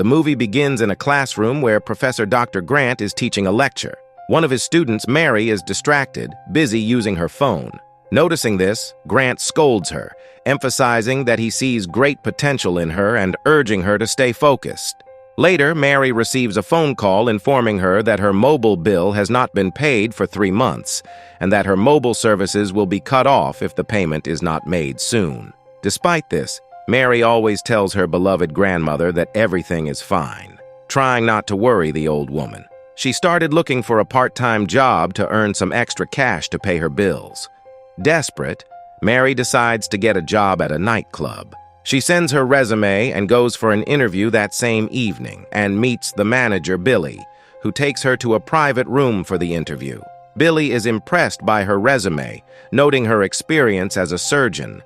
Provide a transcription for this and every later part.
The movie begins in a classroom where Professor Dr. Grant is teaching a lecture. One of his students, Mary, is distracted, busy using her phone. Noticing this, Grant scolds her, emphasizing that he sees great potential in her and urging her to stay focused. Later, Mary receives a phone call informing her that her mobile bill has not been paid for 3 months, and that her mobile services will be cut off if the payment is not made soon. Despite this, Mary always tells her beloved grandmother that everything is fine, trying not to worry the old woman. She started looking for a part-time job to earn some extra cash to pay her bills. Desperate, Mary decides to get a job at a nightclub. She sends her resume and goes for an interview that same evening and meets the manager, Billy, who takes her to a private room for the interview. Billy is impressed by her resume, noting her experience as a surgeon.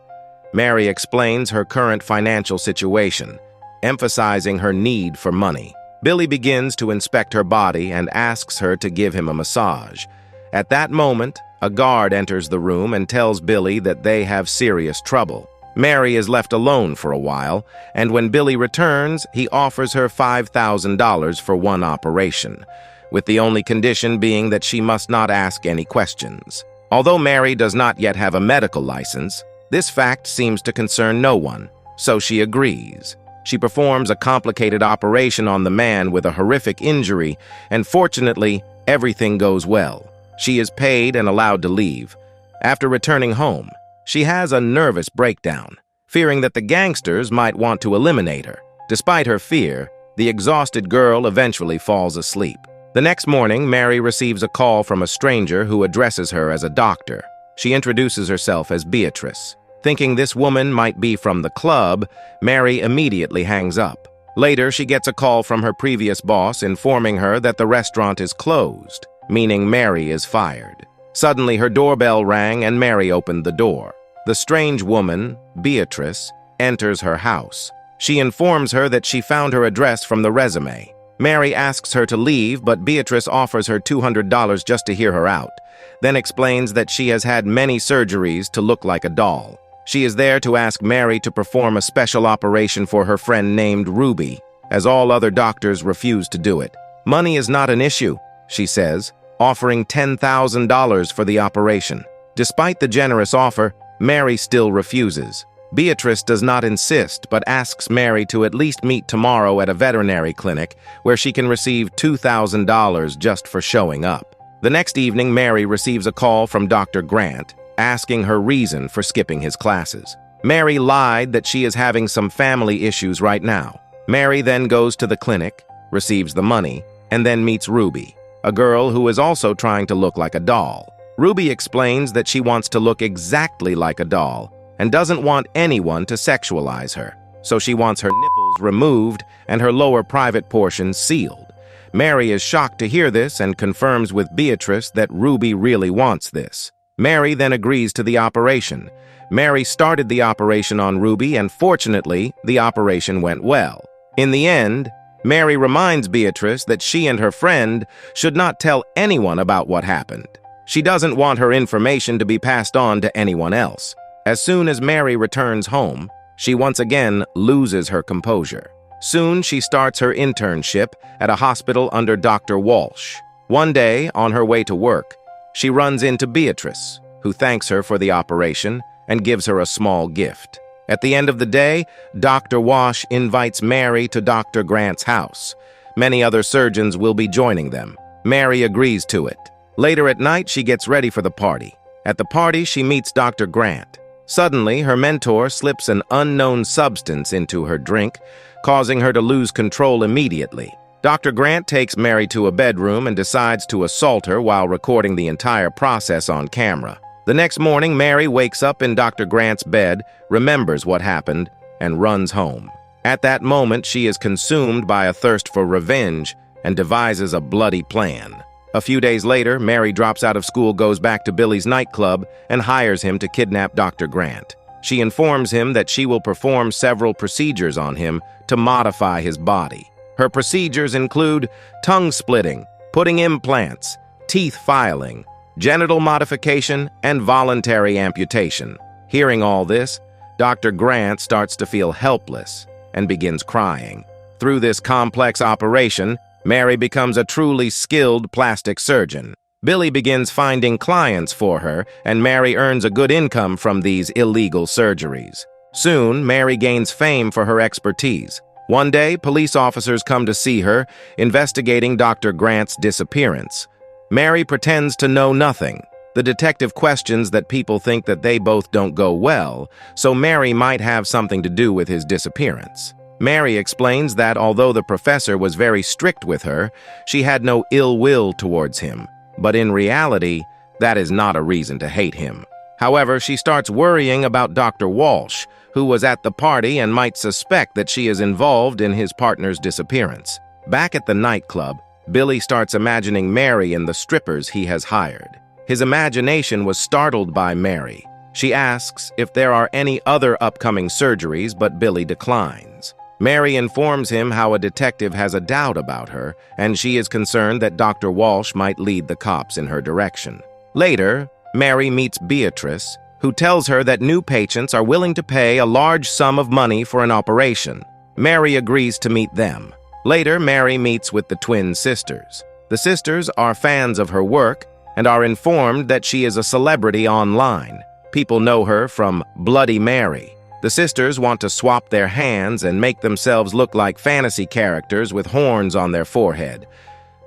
Mary explains her current financial situation, emphasizing her need for money. Billy begins to inspect her body and asks her to give him a massage. At that moment, a guard enters the room and tells Billy that they have serious trouble. Mary is left alone for a while, and when Billy returns, he offers her $5,000 for one operation, with the only condition being that she must not ask any questions. Although Mary does not yet have a medical license, this fact seems to concern no one, so she agrees. She performs a complicated operation on the man with a horrific injury, and fortunately, everything goes well. She is paid and allowed to leave. After returning home, she has a nervous breakdown, fearing that the gangsters might want to eliminate her. Despite her fear, the exhausted girl eventually falls asleep. The next morning, Mary receives a call from a stranger who addresses her as a doctor. She introduces herself as Beatrice. Thinking this woman might be from the club, Mary immediately hangs up. Later, she gets a call from her previous boss informing her that the restaurant is closed, meaning Mary is fired. Suddenly, her doorbell rang and Mary opened the door. The strange woman, Beatrice, enters her house. She informs her that she found her address from the resume. Mary asks her to leave, but Beatrice offers her $200 just to hear her out, then explains that she has had many surgeries to look like a doll. She is there to ask Mary to perform a special operation for her friend named Ruby, as all other doctors refuse to do it. Money is not an issue, she says, offering $10,000 for the operation. Despite the generous offer, Mary still refuses. Beatrice does not insist, but asks Mary to at least meet tomorrow at a veterinary clinic where she can receive $2,000 just for showing up. The next evening, Mary receives a call from Dr. Grant, asking her reason for skipping his classes. Mary lied that she is having some family issues right now. Mary then goes to the clinic, receives the money, and then meets Ruby, a girl who is also trying to look like a doll. Ruby explains that she wants to look exactly like a doll and doesn't want anyone to sexualize her, so she wants her nipples removed and her lower private portions sealed. Mary is shocked to hear this and confirms with Beatrice that Ruby really wants this. Mary then agrees to the operation. Mary started the operation on Ruby, and fortunately, the operation went well. In the end, Mary reminds Beatrice that she and her friend should not tell anyone about what happened. She doesn't want her information to be passed on to anyone else. As soon as Mary returns home, she once again loses her composure. Soon, she starts her internship at a hospital under Dr. Walsh. One day, on her way to work, she runs into Beatrice, who thanks her for the operation and gives her a small gift. At the end of the day, Dr. Walsh invites Mary to Dr. Grant's house. Many other surgeons will be joining them. Mary agrees to it. Later at night, she gets ready for the party. At the party, she meets Dr. Grant. Suddenly, her mentor slips an unknown substance into her drink, causing her to lose control immediately. Dr. Grant takes Mary to a bedroom and decides to assault her while recording the entire process on camera. The next morning, Mary wakes up in Dr. Grant's bed, remembers what happened, and runs home. At that moment, she is consumed by a thirst for revenge and devises a bloody plan. A few days later, Mary drops out of school, goes back to Billy's nightclub, and hires him to kidnap Dr. Grant. She informs him that she will perform several procedures on him to modify his body. Her procedures include tongue splitting, putting implants, teeth filing, genital modification, and voluntary amputation. Hearing all this, Dr. Grant starts to feel helpless and begins crying. Through this complex operation, Mary becomes a truly skilled plastic surgeon. Billy begins finding clients for her, and Mary earns a good income from these illegal surgeries. Soon, Mary gains fame for her expertise. One day, police officers come to see her, investigating Dr. Grant's disappearance. Mary pretends to know nothing. The detective questions that people think that they both don't go well, so Mary might have something to do with his disappearance. Mary explains that although the professor was very strict with her, she had no ill will towards him. But in reality, that is not a reason to hate him. However, she starts worrying about Dr. Walsh, who was at the party and might suspect that she is involved in his partner's disappearance. Back at the nightclub, Billy starts imagining Mary and the strippers he has hired. His imagination was startled by Mary. She asks if there are any other upcoming surgeries, but Billy declines. Mary informs him how a detective has a doubt about her, and she is concerned that Dr. Walsh might lead the cops in her direction. Later, Mary meets Beatrice, who tells her that new patients are willing to pay a large sum of money for an operation. Mary agrees to meet them. Later, Mary meets with the twin sisters. The sisters are fans of her work and are informed that she is a celebrity online. People know her from Bloody Mary. The sisters want to swap their hands and make themselves look like fantasy characters with horns on their forehead.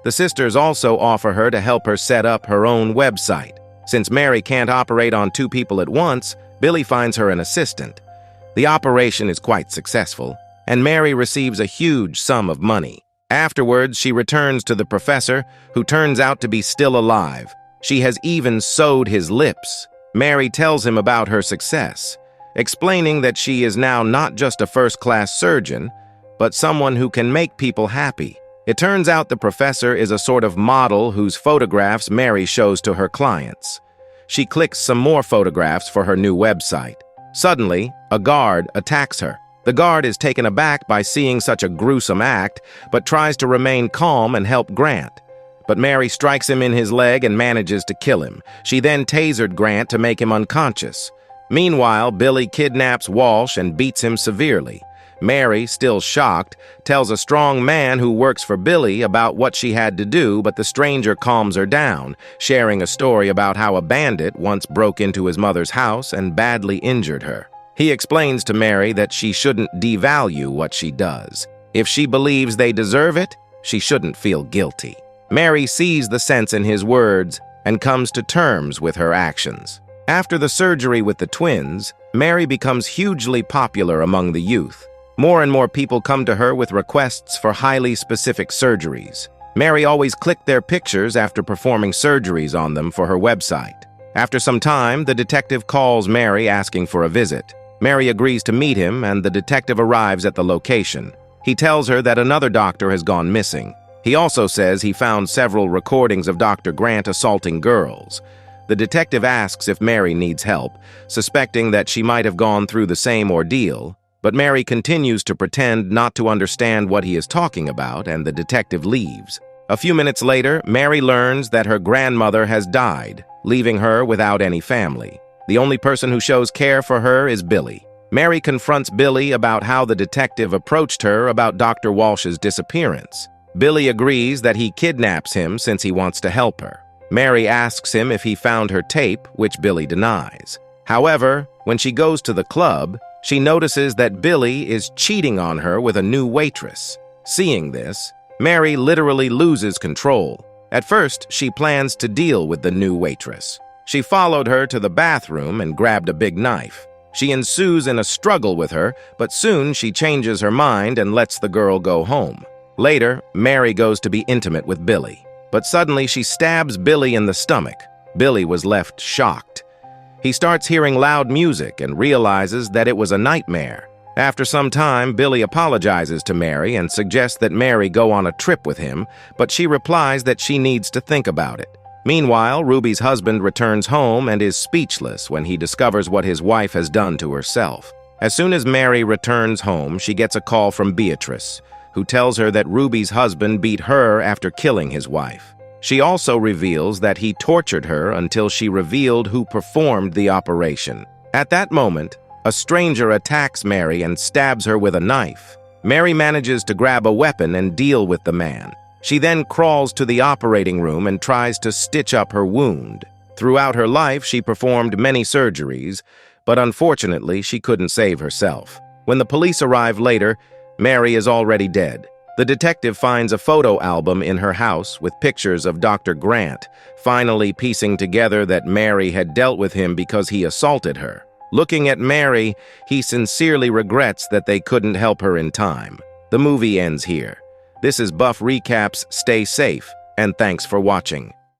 The sisters also offer her to help her set up her own website. Since Mary can't operate on two people at once, Billy finds her an assistant. The operation is quite successful, and Mary receives a huge sum of money. Afterwards, she returns to the professor, who turns out to be still alive. She has even sewed his lips. Mary tells him about her success, explaining that she is now not just a first-class surgeon, but someone who can make people happy. It turns out the professor is a sort of model whose photographs Mary shows to her clients. She clicks some more photographs for her new website. Suddenly, a guard attacks her. The guard is taken aback by seeing such a gruesome act, but tries to remain calm and help Grant. But Mary strikes him in his leg and manages to kill him. She then tasered Grant to make him unconscious. Meanwhile, Billy kidnaps Walsh and beats him severely. Mary, still shocked, tells a strong man who works for Billy about what she had to do, but the stranger calms her down, sharing a story about how a bandit once broke into his mother's house and badly injured her. He explains to Mary that she shouldn't devalue what she does. If she believes they deserve it, she shouldn't feel guilty. Mary sees the sense in his words and comes to terms with her actions. After the surgery with the twins, Mary becomes hugely popular among the youth. More and more people come to her with requests for highly specific surgeries. Mary always clicked their pictures after performing surgeries on them for her website. After some time, the detective calls Mary asking for a visit. Mary agrees to meet him, and the detective arrives at the location. He tells her that another doctor has gone missing. He also says he found several recordings of Dr. Grant assaulting girls. The detective asks if Mary needs help, suspecting that she might have gone through the same ordeal. But Mary continues to pretend not to understand what he is talking about, and the detective leaves. A few minutes later, Mary learns that her grandmother has died, leaving her without any family. The only person who shows care for her is Billy. Mary confronts Billy about how the detective approached her about Dr. Walsh's disappearance. Billy agrees that he kidnaps him since he wants to help her. Mary asks him if he found her tape, which Billy denies. However, when she goes to the club, she notices that Billy is cheating on her with a new waitress. Seeing this, Mary literally loses control. At first, she plans to deal with the new waitress. She followed her to the bathroom and grabbed a big knife. She ensues in a struggle with her, but soon she changes her mind and lets the girl go home. Later, Mary goes to be intimate with Billy, but suddenly she stabs Billy in the stomach. Billy was left shocked. He starts hearing loud music and realizes that it was a nightmare. After some time, Billy apologizes to Mary and suggests that Mary go on a trip with him, but she replies that she needs to think about it. Meanwhile, Ruby's husband returns home and is speechless when he discovers what his wife has done to herself. As soon as Mary returns home, she gets a call from Beatrice, who tells her that Ruby's husband beat her after killing his wife. She also reveals that he tortured her until she revealed who performed the operation. At that moment, a stranger attacks Mary and stabs her with a knife. Mary manages to grab a weapon and deal with the man. She then crawls to the operating room and tries to stitch up her wound. Throughout her life, she performed many surgeries, but unfortunately, she couldn't save herself. When the police arrive later, Mary is already dead. The detective finds a photo album in her house with pictures of Dr. Grant, finally piecing together that Mary had dealt with him because he assaulted her. Looking at Mary, he sincerely regrets that they couldn't help her in time. The movie ends here. This is Buff Recaps. Stay safe, and thanks for watching.